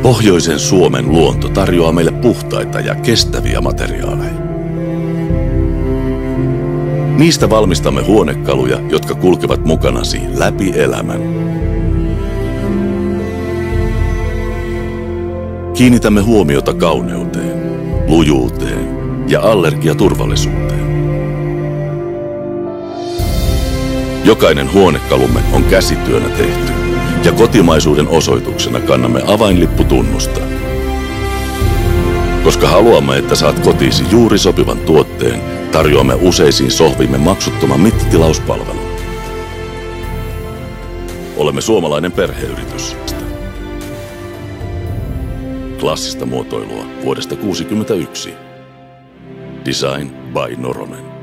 Pohjoisen Suomen luonto tarjoaa meille puhtaita ja kestäviä materiaaleja. Niistä valmistamme huonekaluja, jotka kulkevat mukanasi läpi elämän. Kiinnitämme huomiota kauneuteen, lujuuteen ja allergiaturvallisuuteen. Jokainen huonekalumme on käsityönä tehty ja kotimaisuuden osoituksena kannamme avainlipputunnusta. Koska haluamme, että saat kotiisi juuri sopivan tuotteen, tarjoamme useisiin sohvimme maksuttoman mittatilauspalvelun. Olemme suomalainen perheyritys. Klassista muotoilua vuodesta 1961. Design by Noronen.